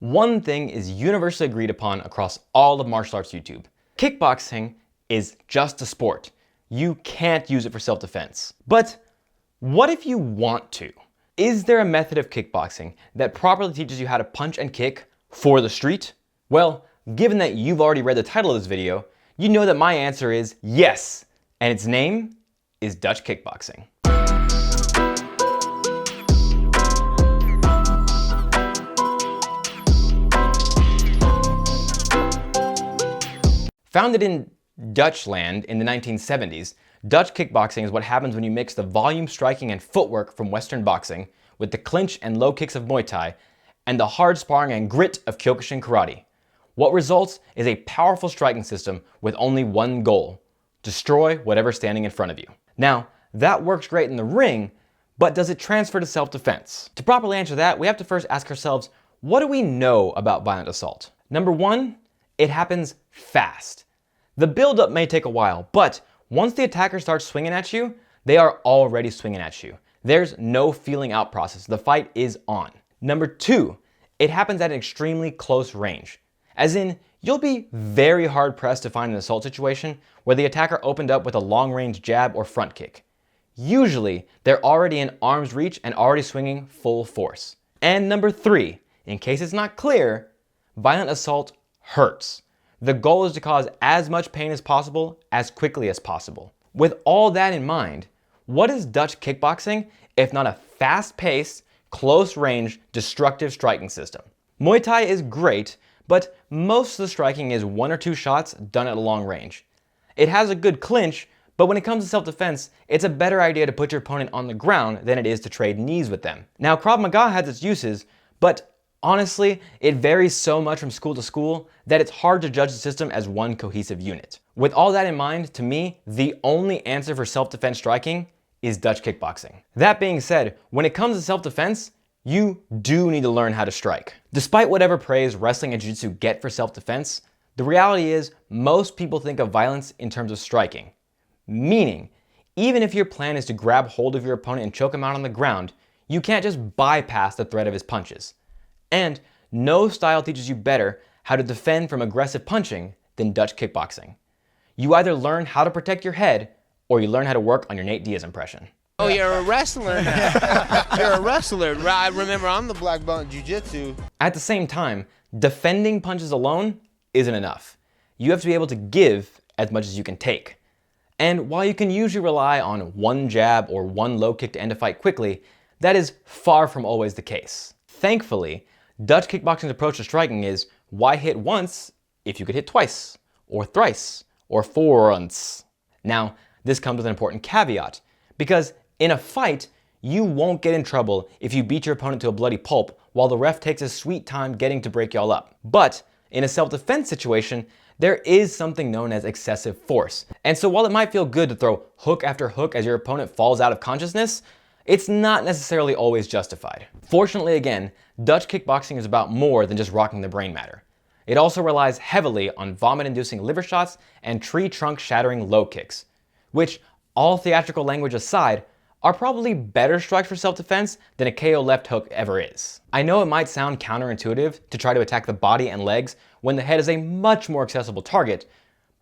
One thing is universally agreed upon across all of martial arts YouTube. Kickboxing is just a sport. You can't use it for self-defense. But what if you want to? Is there a method of kickboxing that properly teaches you how to punch and kick for the street? Well, given that you've already read the title of this video, you know that my answer is yes, and its name is Dutch kickboxing. Founded in Dutchland in the 1970s, Dutch kickboxing is what happens when you mix the volume striking and footwork from Western boxing with the clinch and low kicks of Muay Thai and the hard sparring and grit of Kyokushin karate. What results is a powerful striking system with only one goal: destroy whatever's standing in front of you. Now, that works great in the ring, but does it transfer to self-defense? To properly answer that, we have to first ask ourselves, what do we know about violent assault? Number one, it happens fast. The build-up may take a while, but once the attacker starts swinging at you, they are already swinging at you. There's no feeling out process. The fight is on. Number two, it happens at an extremely close range. As in, you'll be very hard pressed to find an assault situation where the attacker opened up with a long-range jab or front kick. Usually, they're already in arm's reach and already swinging full force. And number three, in case it's not clear, violent assault hurts. The goal is to cause as much pain as possible, as quickly as possible. With all that in mind, what is Dutch kickboxing if not a fast-paced, close-range, destructive striking system? Muay Thai is great, but most of the striking is one or two shots done at a long range. It has a good clinch, but when it comes to self-defense, it's a better idea to put your opponent on the ground than it is to trade knees with them. Now, Krav Maga has its uses, but honestly, it varies so much from school to school that it's hard to judge the system as one cohesive unit. With all that in mind, to me, the only answer for self-defense striking is Dutch kickboxing. That being said, when it comes to self-defense, you do need to learn how to strike. Despite whatever praise wrestling and jiu-jitsu get for self-defense, the reality is most people think of violence in terms of striking. Meaning, even if your plan is to grab hold of your opponent and choke him out on the ground, you can't just bypass the threat of his punches. And no style teaches you better how to defend from aggressive punching than Dutch kickboxing. You either learn how to protect your head or you learn how to work on your Nate Diaz impression. Oh, you're a wrestler. You're a wrestler. I remember I'm the black belt in Jiu-Jitsu. At the same time, defending punches alone isn't enough. You have to be able to give as much as you can take. And while you can usually rely on one jab or one low kick to end a fight quickly, that is far from always the case. Thankfully, Dutch kickboxing's approach to striking is, why hit once if you could hit twice, or thrice, or once? Now, this comes with an important caveat, because in a fight, you won't get in trouble if you beat your opponent to a bloody pulp while the ref takes his sweet time getting to break y'all up. But in a self-defense situation, there is something known as excessive force. And so while it might feel good to throw hook after hook as your opponent falls out of consciousness, it's not necessarily always justified. Fortunately, again, Dutch kickboxing is about more than just rocking the brain matter. It also relies heavily on vomit-inducing liver shots and tree trunk-shattering low kicks, which, all theatrical language aside, are probably better strikes for self-defense than a KO left hook ever is. I know it might sound counterintuitive to try to attack the body and legs when the head is a much more accessible target,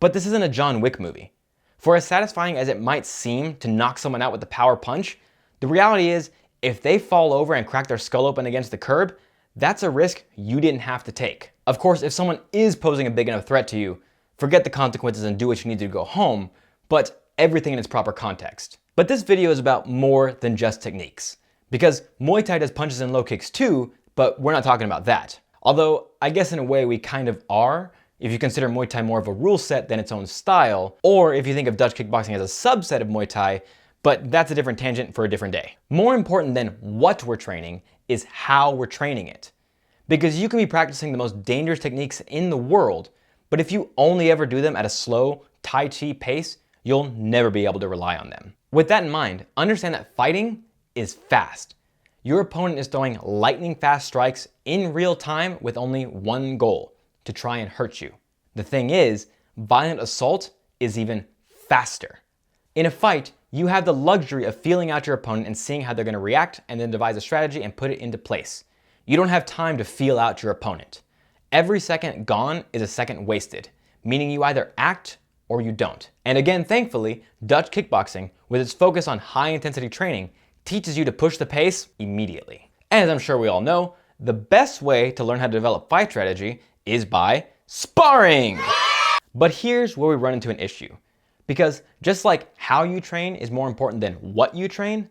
but this isn't a John Wick movie. For as satisfying as it might seem to knock someone out with a power punch, the reality is, if they fall over and crack their skull open against the curb, that's a risk you didn't have to take. Of course, if someone is posing a big enough threat to you, forget the consequences and do what you need to go home, but everything in its proper context. But this video is about more than just techniques, because Muay Thai does punches and low kicks too, but we're not talking about that. Although, I guess in a way we kind of are, if you consider Muay Thai more of a rule set than its own style, or if you think of Dutch kickboxing as a subset of Muay Thai, but that's a different tangent for a different day. More important than what we're training is how we're training it. Because you can be practicing the most dangerous techniques in the world, but if you only ever do them at a slow, Tai Chi pace, you'll never be able to rely on them. With that in mind, understand that fighting is fast. Your opponent is throwing lightning fast strikes in real time with only one goal: to try and hurt you. The thing is, violent assault is even faster. In a fight, you have the luxury of feeling out your opponent and seeing how they're going to react and then devise a strategy and put it into place. You don't have time to feel out your opponent. Every second gone is a second wasted, meaning you either act or you don't. And again, thankfully, Dutch kickboxing, with its focus on high intensity training, teaches you to push the pace immediately. And as I'm sure we all know, the best way to learn how to develop fight strategy is by sparring. But here's where we run into an issue. Because just like how you train is more important than what you train,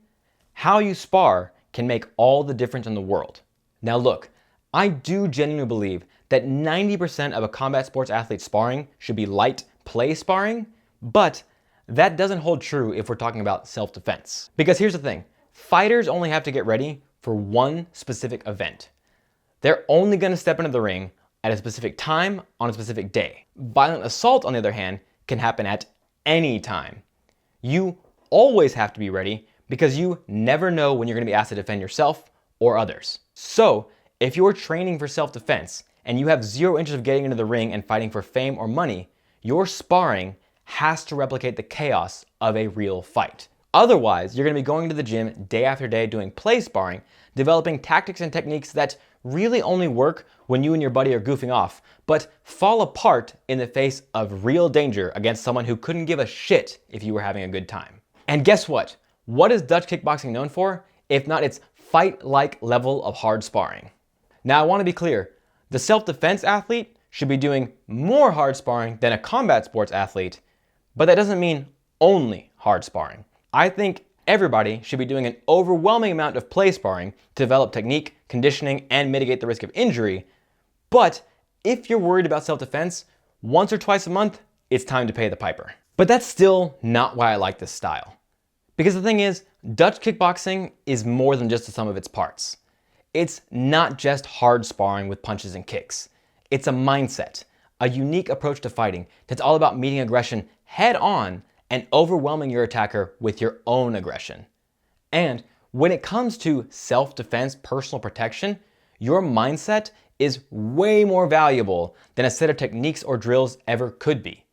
how you spar can make all the difference in the world. Now look, I do genuinely believe that 90% of a combat sports athlete's sparring should be light play sparring, but that doesn't hold true if we're talking about self-defense. Because here's the thing, fighters only have to get ready for one specific event. They're only gonna step into the ring at a specific time on a specific day. Violent assault, on the other hand, can happen at any time. You always have to be ready because you never know when you're gonna be asked to defend yourself or others. So, if you're training for self-defense and you have zero interest of getting into the ring and fighting for fame or money, your sparring has to replicate the chaos of a real fight. Otherwise, you're gonna be going to the gym day after day doing play sparring, developing tactics and techniques that really only work when you and your buddy are goofing off, but fall apart in the face of real danger against someone who couldn't give a shit if you were having a good time. And guess what? What is Dutch kickboxing known for, if not its fight-like level of hard sparring? Now, I want to be clear, the self-defense athlete should be doing more hard sparring than a combat sports athlete, but that doesn't mean only hard sparring. I think everybody should be doing an overwhelming amount of play sparring to develop technique, conditioning, and mitigate the risk of injury. But if you're worried about self-defense, once or twice a month, it's time to pay the piper. But that's still not why I like this style. Because the thing is, Dutch kickboxing is more than just the sum of its parts. It's not just hard sparring with punches and kicks. It's a mindset, a unique approach to fighting that's all about meeting aggression head on and overwhelming your attacker with your own aggression. And when it comes to self-defense, personal protection, your mindset is way more valuable than a set of techniques or drills ever could be.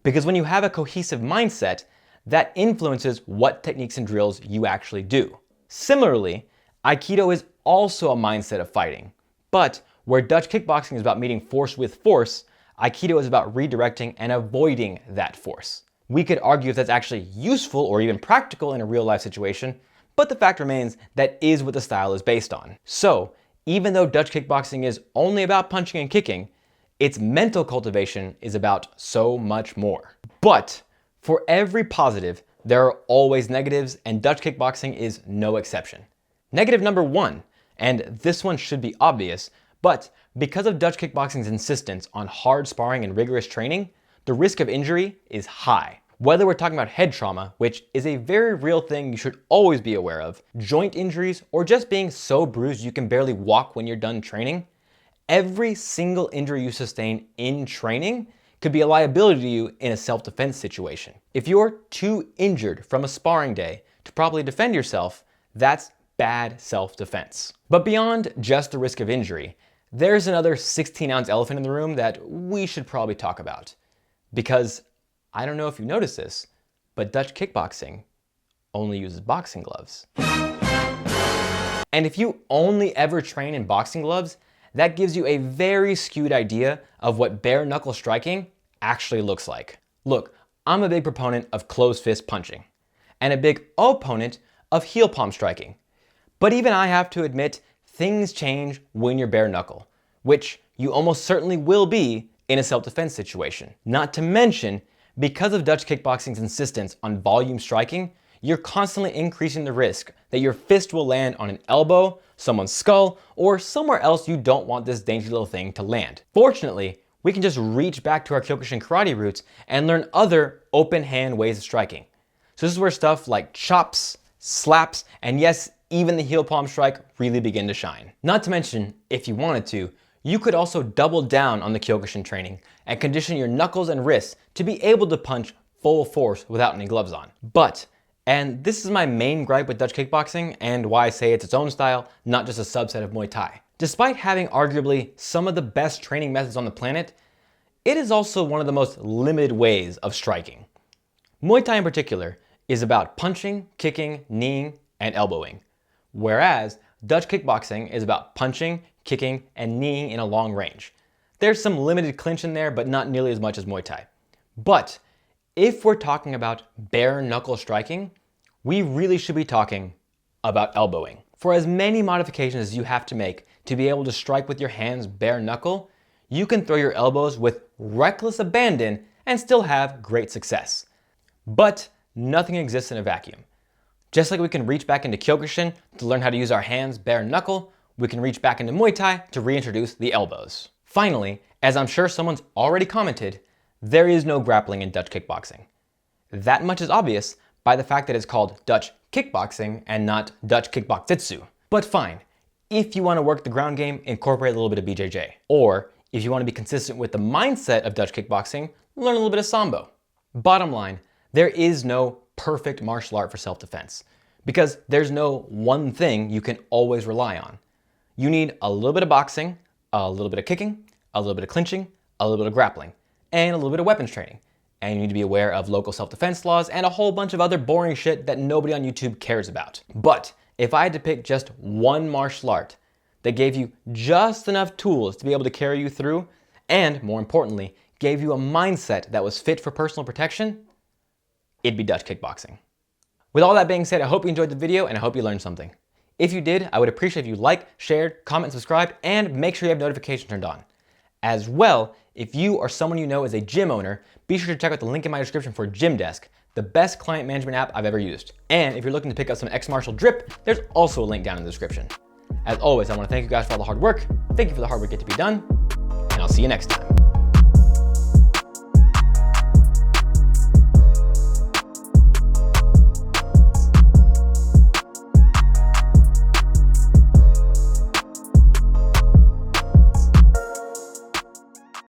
Because when you have a cohesive mindset, that influences what techniques and drills you actually do. Similarly, Aikido is also a mindset of fighting. But where Dutch kickboxing is about meeting force with force, Aikido is about redirecting and avoiding that force. We could argue if that's actually useful or even practical in a real life situation, but the fact remains that is what the style is based on. So, even though Dutch kickboxing is only about punching and kicking, its mental cultivation is about so much more. But for every positive, there are always negatives, and Dutch kickboxing is no exception. Negative number one, and this one should be obvious, but because of Dutch kickboxing's insistence on hard sparring and rigorous training, the risk of injury is high. Whether we're talking about head trauma, which is a very real thing you should always be aware of, joint injuries, or just being so bruised you can barely walk when you're done training, every single injury you sustain in training could be a liability to you in a self-defense situation. If you're too injured from a sparring day to properly defend yourself, that's bad self-defense. But beyond just the risk of injury, there's another 16-ounce elephant in the room that we should probably talk about. Because I don't know if you've noticed this, but Dutch kickboxing only uses boxing gloves. And if you only ever train in boxing gloves, that gives you a very skewed idea of what bare knuckle striking actually looks like. Look, I'm a big proponent of closed fist punching, and a big opponent of heel palm striking. But even I have to admit, things change when you're bare knuckle, which you almost certainly will be in a self-defense situation. Not to mention, because of Dutch kickboxing's insistence on volume striking, you're constantly increasing the risk that your fist will land on an elbow, someone's skull, or somewhere else you don't want this dainty little thing to land. Fortunately, we can just reach back to our Kyokushin karate roots and learn other open hand ways of striking. So this is where stuff like chops, slaps, and yes, even the heel palm strike really begin to shine. Not to mention, if you wanted to, you could also double down on the Kyokushin training and condition your knuckles and wrists to be able to punch full force without any gloves on. But, and this is my main gripe with Dutch kickboxing and why I say it's its own style, not just a subset of Muay Thai. Despite having arguably some of the best training methods on the planet, it is also one of the most limited ways of striking. Muay Thai in particular is about punching, kicking, kneeing, and elbowing. Whereas Dutch kickboxing is about punching, kicking, and kneeing in a long range. There's some limited clinch in there, but not nearly as much as Muay Thai. But if we're talking about bare knuckle striking, we really should be talking about elbowing. For as many modifications as you have to make to be able to strike with your hands bare knuckle, you can throw your elbows with reckless abandon and still have great success. But nothing exists in a vacuum. Just like we can reach back into Kyokushin to learn how to use our hands bare knuckle, we can reach back into Muay Thai to reintroduce the elbows. Finally, as I'm sure someone's already commented, there is no grappling in Dutch kickboxing. That much is obvious by the fact that it's called Dutch kickboxing and not Dutch Bartitsu. But fine, if you want to work the ground game, incorporate a little bit of BJJ. Or if you want to be consistent with the mindset of Dutch kickboxing, learn a little bit of Sambo. Bottom line, there is no perfect martial art for self-defense because there's no one thing you can always rely on. You need a little bit of boxing, a little bit of kicking, a little bit of clinching, a little bit of grappling, and a little bit of weapons training. And you need to be aware of local self-defense laws and a whole bunch of other boring shit that nobody on YouTube cares about. But if I had to pick just one martial art that gave you just enough tools to be able to carry you through, and more importantly, gave you a mindset that was fit for personal protection, it'd be Dutch kickboxing. With all that being said, I hope you enjoyed the video and I hope you learned something. If you did, I would appreciate if you liked, shared, comment, subscribed, and make sure you have notifications turned on. As well, if you or someone you know is a gym owner, be sure to check out the link in my description for Gym Desk, the best client management app I've ever used. And if you're looking to pick up some X-Martial drip, there's also a link down in the description. As always, I want to thank you guys for all the hard work. Thank you for the hard work yet to be done, and I'll see you next time.